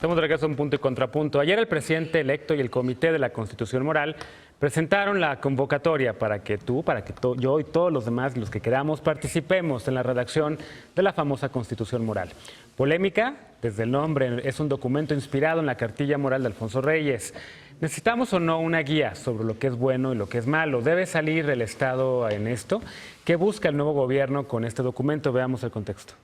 Estamos de regreso en Punto y Contrapunto. Ayer el presidente electo y el Comité de la Constitución Moral presentaron la convocatoria para que yo y todos los demás, los que queramos, participemos en la redacción de la famosa Constitución Moral. Polémica, desde el nombre, es un documento inspirado en la cartilla moral de Alfonso Reyes. ¿Necesitamos o no una guía sobre lo que es bueno y lo que es malo? ¿Debe salir el Estado en esto? ¿Qué busca el nuevo gobierno con este documento? Veamos el contexto.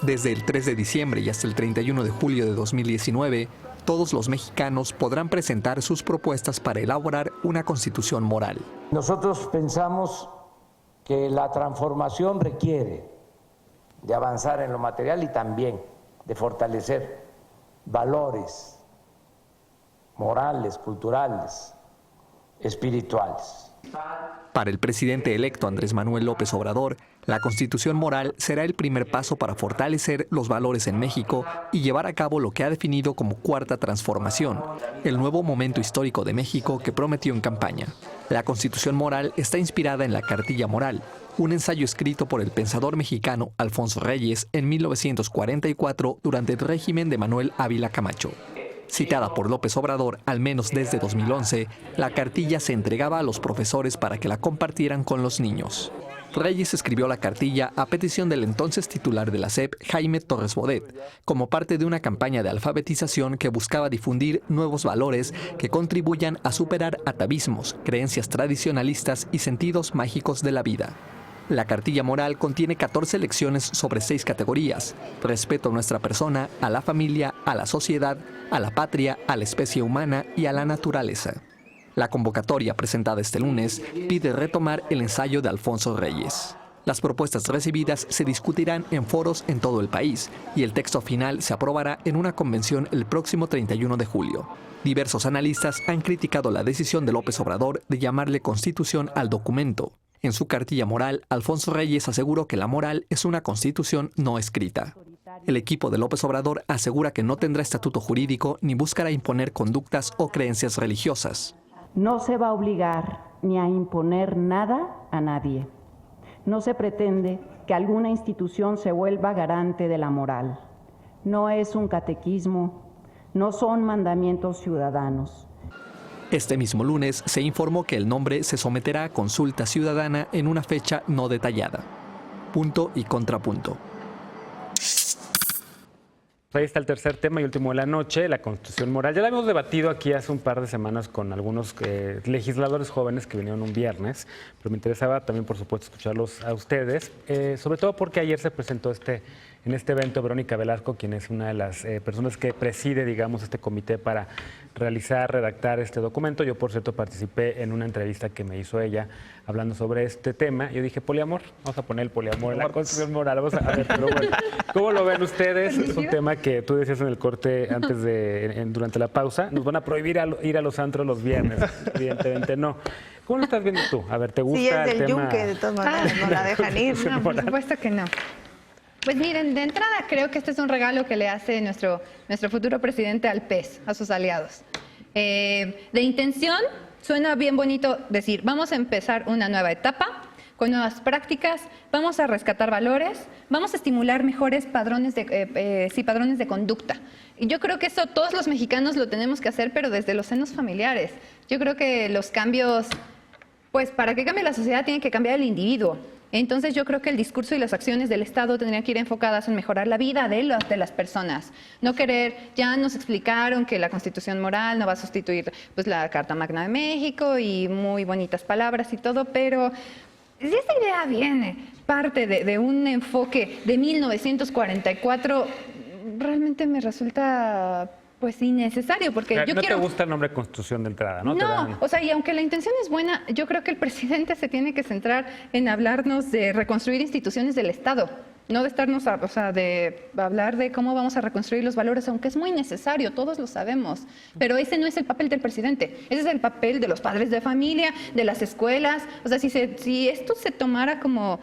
Desde el 3 de diciembre y hasta el 31 de julio de 2019, todos los mexicanos podrán presentar sus propuestas para elaborar una constitución moral. Nosotros pensamos que la transformación requiere de avanzar en lo material y también de fortalecer valores morales, culturales, espirituales. Para el presidente electo Andrés Manuel López Obrador, la Constitución Moral será el primer paso para fortalecer los valores en México y llevar a cabo lo que ha definido como Cuarta Transformación, el nuevo momento histórico de México que prometió en campaña. La Constitución Moral está inspirada en la Cartilla Moral, un ensayo escrito por el pensador mexicano Alfonso Reyes en 1944 durante el régimen de Manuel Ávila Camacho. Citada por López Obrador al menos desde 2011, la cartilla se entregaba a los profesores para que la compartieran con los niños. Reyes escribió la cartilla a petición del entonces titular de la SEP, Jaime Torres Bodet, como parte de una campaña de alfabetización que buscaba difundir nuevos valores que contribuyan a superar atavismos, creencias tradicionalistas y sentidos mágicos de la vida. La cartilla moral contiene 14 lecciones sobre 6 categorías: respeto a nuestra persona, a la familia, a la sociedad, a la patria, a la especie humana y a la naturaleza. La convocatoria presentada este lunes pide retomar el ensayo de Alfonso Reyes. Las propuestas recibidas se discutirán en foros en todo el país y el texto final se aprobará en una convención el próximo 31 de julio. Diversos analistas han criticado la decisión de López Obrador de llamarle Constitución al documento. En su cartilla moral, Alfonso Reyes aseguró que la moral es una constitución no escrita. El equipo de López Obrador asegura que no tendrá estatuto jurídico ni buscará imponer conductas o creencias religiosas. No se va a obligar ni a imponer nada a nadie. No se pretende que alguna institución se vuelva garante de la moral. No es un catequismo, no son mandamientos ciudadanos. Este mismo lunes se informó que el nombre se someterá a consulta ciudadana en una fecha no detallada. Punto y contrapunto. Ahí está el tercer tema y último de la noche, la Constitución Moral. Ya la hemos debatido aquí hace un par de semanas con algunos legisladores jóvenes que vinieron un viernes, pero me interesaba también, por supuesto, escucharlos a ustedes, sobre todo porque ayer se presentó en este evento Verónica Velasco, quien es una de las personas que preside, digamos, este comité para redactar este documento. Yo, por cierto, participé en una entrevista que me hizo ella hablando sobre este tema. Yo dije, poliamor, vamos a poner el poliamor en la Constitución Moral. Vamos a ver, pero bueno, ¿cómo lo ven ustedes? Es un tema que tú decías en el corte durante la pausa. Nos van a prohibir ir a los antros los viernes. Evidentemente no. ¿Cómo lo estás viendo tú? A ver, ¿te gusta sí, es el del tema? Yunque, de todas maneras, no la dejan ir. No, por supuesto que no. Pues miren, de entrada creo que este es un regalo que le hace nuestro futuro presidente al PES, a sus aliados. De intención, suena bien bonito decir, vamos a empezar una nueva etapa, con nuevas prácticas, vamos a rescatar valores, vamos a estimular mejores padrones de conducta. Y yo creo que eso todos los mexicanos lo tenemos que hacer, pero desde los senos familiares. Yo creo que los cambios, pues para que cambie la sociedad tiene que cambiar el individuo. Entonces yo creo que el discurso y las acciones del Estado tendrían que ir enfocadas en mejorar la vida de las personas. No querer, ya nos explicaron que la Constitución Moral no va a sustituir pues, la Carta Magna de México y muy bonitas palabras y todo, pero si esta idea viene parte de un enfoque de 1944, realmente me resulta pues innecesario, porque yo no quiero... te gusta el nombre Constitución de entrada, ¿no? No, o sea, y aunque la intención es buena, yo creo que el presidente se tiene que centrar en hablarnos de reconstruir instituciones del Estado, no de estarnos, o sea, de hablar de cómo vamos a reconstruir los valores, aunque es muy necesario, todos lo sabemos, pero ese no es el papel del presidente, ese es el papel de los padres de familia, de las escuelas. O sea, si esto se tomara como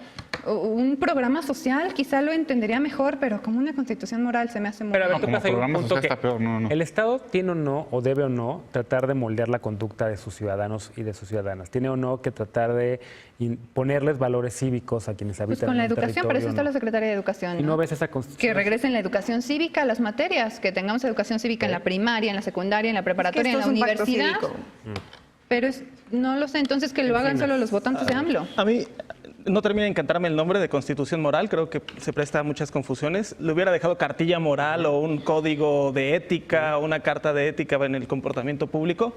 un programa social quizá lo entendería mejor, pero como una constitución moral se me hace muy... Pero a ver, No, tú como ahí un programa punto social que está peor, no. el Estado tiene o no, o debe o no, tratar de moldear la conducta de sus ciudadanos y de sus ciudadanas. Tiene o no que tratar de ponerles valores cívicos a quienes Pues habitan con la en un educación, para eso está territorio, la Secretaría de Educación. ¿no? Y no ves esa constitución. Que regresen la educación cívica a las materias, que tengamos educación cívica en la primaria, en la secundaria, en la preparatoria, esto en la es un pacto universidad. cívico. Pero no lo sé, entonces que lo hagan solo los votantes de AMLO. A mí no termina de encantarme el nombre de Constitución Moral, creo que se presta a muchas confusiones. Le hubiera dejado cartilla moral o un código de ética o una carta de ética en el comportamiento público,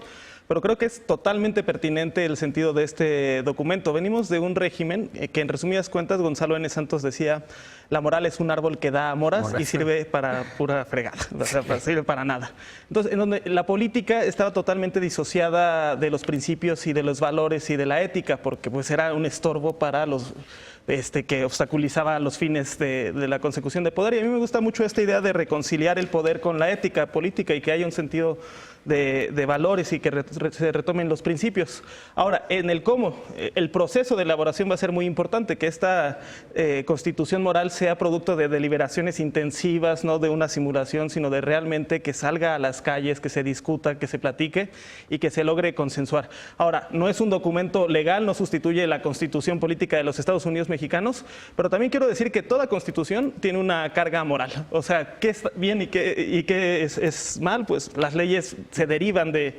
pero creo que es totalmente pertinente el sentido de este documento. Venimos de un régimen que, en resumidas cuentas, Gonzalo N. Santos decía: la moral es un árbol que da moras y sirve para pura fregada, o sea, sirve para nada. Entonces, en donde la política estaba totalmente disociada de los principios y de los valores y de la ética, porque pues era un estorbo para los que obstaculizaba los fines de la consecución de poder. Y a mí me gusta mucho esta idea de reconciliar el poder con la ética política y que haya un sentido de valores y que se retomen los principios. Ahora, en el cómo, el proceso de elaboración va a ser muy importante, que esta constitución moral sea producto de deliberaciones intensivas, no de una simulación, sino de realmente que salga a las calles, que se discuta, que se platique y que se logre consensuar. Ahora, no es un documento legal, no sustituye la constitución política de los Estados Unidos mexicanos, pero también quiero decir que toda constitución tiene una carga moral. O sea, ¿qué es bien y qué es mal? Pues las leyes se derivan de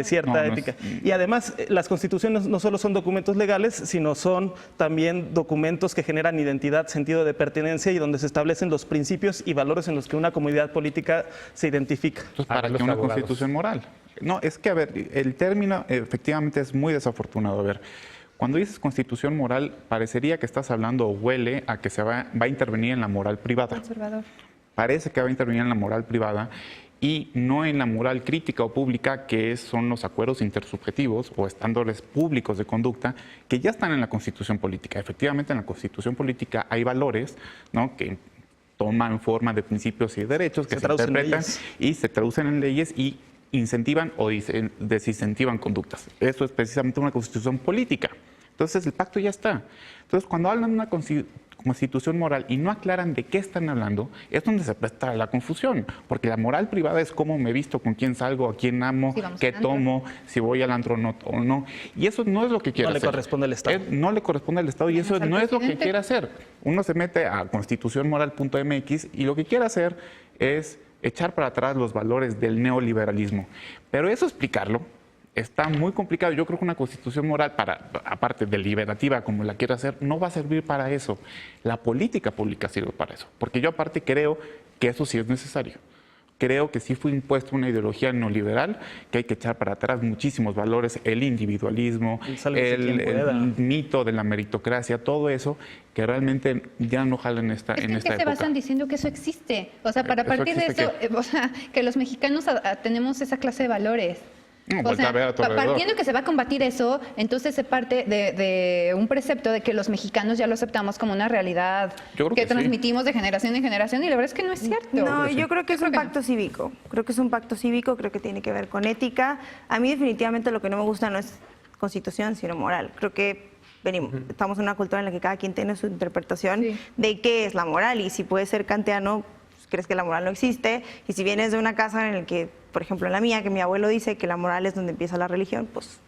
cierta ética. Y además, las constituciones no solo son documentos legales, sino son también documentos que generan identidad, sentido de pertenencia y donde se establecen los principios y valores en los que una comunidad política se identifica. Entonces, ¿para qué una constitución moral? No, es que, a ver, el término efectivamente es muy desafortunado. A ver, cuando dices constitución moral, parecería que estás hablando o huele a que se va a intervenir en la moral privada. Conservador. Parece que va a intervenir en la moral privada y no en la moral crítica o pública, que son los acuerdos intersubjetivos o estándares públicos de conducta que ya están en la Constitución política. Efectivamente, en la Constitución política hay valores, ¿no?, que toman forma de principios y derechos que se interpretan y se traducen en leyes y incentivan o desincentivan conductas. Eso es precisamente una Constitución política. Entonces, el pacto ya está. Entonces, cuando hablan de una constitución moral y no aclaran de qué están hablando, es donde se presta la confusión, porque la moral privada es cómo me visto, con quién salgo, a quién amo, qué tomo, si voy al antro o no. Y eso no es lo que quiere hacer. No le corresponde al Estado. No le corresponde al Estado y eso no es lo que quiere hacer. Uno se mete a constitucionmoral.mx y lo que quiere hacer es echar para atrás los valores del neoliberalismo. Pero eso explicarlo está muy complicado. Yo creo que una constitución moral, aparte deliberativa como la quiere hacer, no va a servir para eso. La política pública sirve para eso. Porque yo aparte creo que eso sí es necesario. Creo que sí fue impuesta una ideología neoliberal, que hay que echar para atrás muchísimos valores, el individualismo, el mito de la meritocracia, todo eso que realmente ya no jala en esta época. Se basan diciendo que eso existe. O sea, para partir de eso, o sea, que los mexicanos tenemos esa clase de valores. No, o sea, partiendo que se va a combatir eso, entonces se parte de un precepto de que los mexicanos ya lo aceptamos como una realidad que transmitimos de generación en generación, y la verdad es que no es cierto. No, yo creo que es un pacto cívico. Creo que es un pacto cívico, creo que tiene que ver con ética. A mí definitivamente lo que no me gusta no es constitución, sino moral. Creo que estamos en una cultura en la que cada quien tiene su interpretación de qué es la moral, y si puede ser kantiano, pues crees que la moral no existe, y si vienes de una casa en la que, por ejemplo, en la mía, que mi abuelo dice que la moral es donde empieza la religión, pues,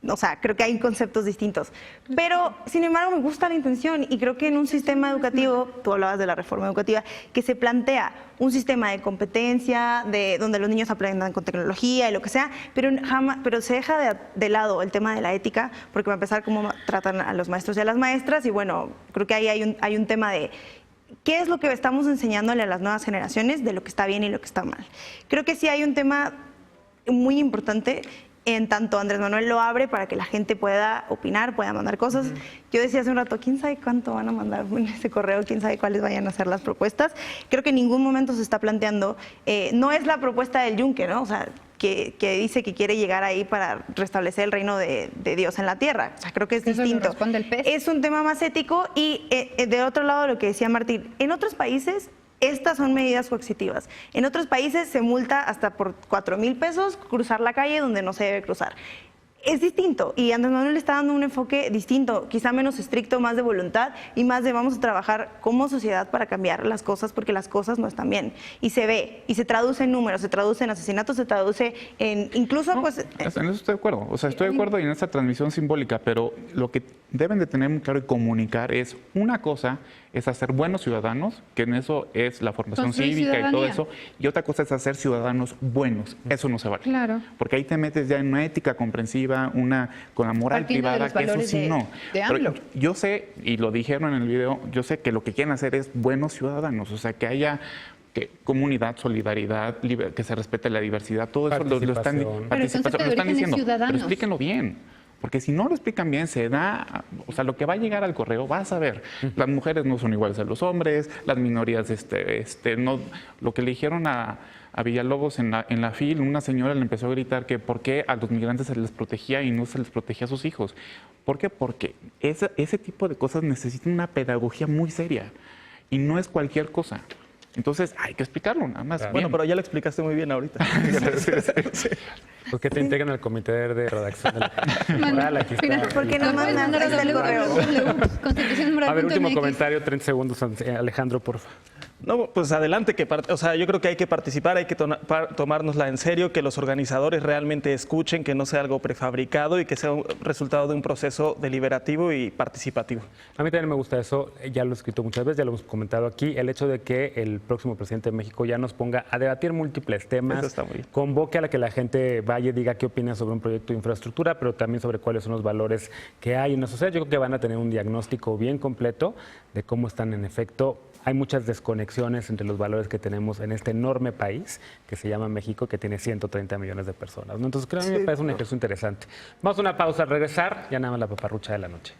o sea, creo que hay conceptos distintos. Pero, sin embargo, me gusta la intención, y creo que en un sistema educativo, tú hablabas de la reforma educativa, que se plantea un sistema de competencia, donde los niños aprendan con tecnología y lo que sea, pero se deja de lado el tema de la ética, porque va a empezar cómo tratan a los maestros y a las maestras, y bueno, creo que ahí hay un tema de ¿qué es lo que estamos enseñándole a las nuevas generaciones de lo que está bien y lo que está mal? Creo que sí hay un tema muy importante, en tanto Andrés Manuel lo abre para que la gente pueda opinar, pueda mandar cosas. Yo decía hace un rato, ¿quién sabe cuánto van a mandar en ese correo? ¿Quién sabe cuáles vayan a ser las propuestas? Creo que en ningún momento se está planteando, no es la propuesta del Yunque, ¿no? O sea, que dice que quiere llegar ahí para restablecer el reino de Dios en la tierra. O sea, creo que es distinto. Es un tema más ético y de otro lado lo que decía Martín, en otros países estas son medidas coercitivas. En otros países se multa hasta por 4,000 pesos cruzar la calle donde no se debe cruzar. es distinto y Andrés Manuel le está dando un enfoque distinto, quizá menos estricto, más de voluntad y más de vamos a trabajar como sociedad para cambiar las cosas porque las cosas no están bien. Y se ve, y se traduce en números, se traduce en asesinatos, se traduce en incluso pues... En eso estoy de acuerdo, o sea, estoy de acuerdo en esta transmisión simbólica, pero lo que deben de tener muy claro y comunicar es una cosa es hacer buenos ciudadanos, que en eso es la formación Construir cívica y todo ciudadanía. eso, y otra cosa es hacer ciudadanos buenos, eso no se vale. Claro. Porque ahí te metes ya en una ética comprensiva, con la moral Partiendo de privada, los que eso valores sí de- no. de Pero AMLO. yo sé, y lo dijeron en el video, yo sé que lo que quieren hacer es buenos ciudadanos, o sea, que haya comunidad, solidaridad, que se respete la diversidad, todo eso lo están, Participación. Pero el concepto de origen es diciendo, ciudadanos. pero explíquenlo bien. Porque si no lo explican bien, se da, o sea, lo que va a llegar al correo, vas a ver, las mujeres no son iguales a los hombres, las minorías, no, lo que le dijeron a Villalobos en la FIL, una señora le empezó a gritar que por qué a los migrantes se les protegía y no se les protegía a sus hijos. ¿Por qué? Porque ese tipo de cosas necesitan una pedagogía muy seria y no es cualquier cosa. Entonces hay que explicarlo nada más. Bueno, pero ya lo explicaste muy bien ahorita. ¿Por qué te integran al comité de redacción de la moral? Aquí está. Mira, Porque no Lo puedes mandan mandar a hasta el correo. A ver, último www.constitucionmoral.mx. comentario, 30 segundos, Alejandro, por favor. No, pues adelante, o sea, yo creo que hay que participar, hay que tomárnosla en serio, que los organizadores realmente escuchen, que no sea algo prefabricado y que sea un resultado de un proceso deliberativo y participativo. A mí también me gusta eso, ya lo he escrito muchas veces, ya lo hemos comentado aquí, el hecho de que el próximo presidente de México ya nos ponga a debatir múltiples temas, Eso está muy bien. convoque a la que la gente vaya y diga qué opina sobre un proyecto de infraestructura, pero también sobre cuáles son los valores que hay en la sociedad. Yo creo que van a tener un diagnóstico bien completo de cómo están en efecto. Hay muchas desconexiones entre los valores que tenemos en este enorme país que se llama México, que tiene 130 millones de personas, ¿no? Entonces creo que me parece un ejercicio interesante. Vamos a una pausa, al regresar, ya nada más la paparrucha de la noche.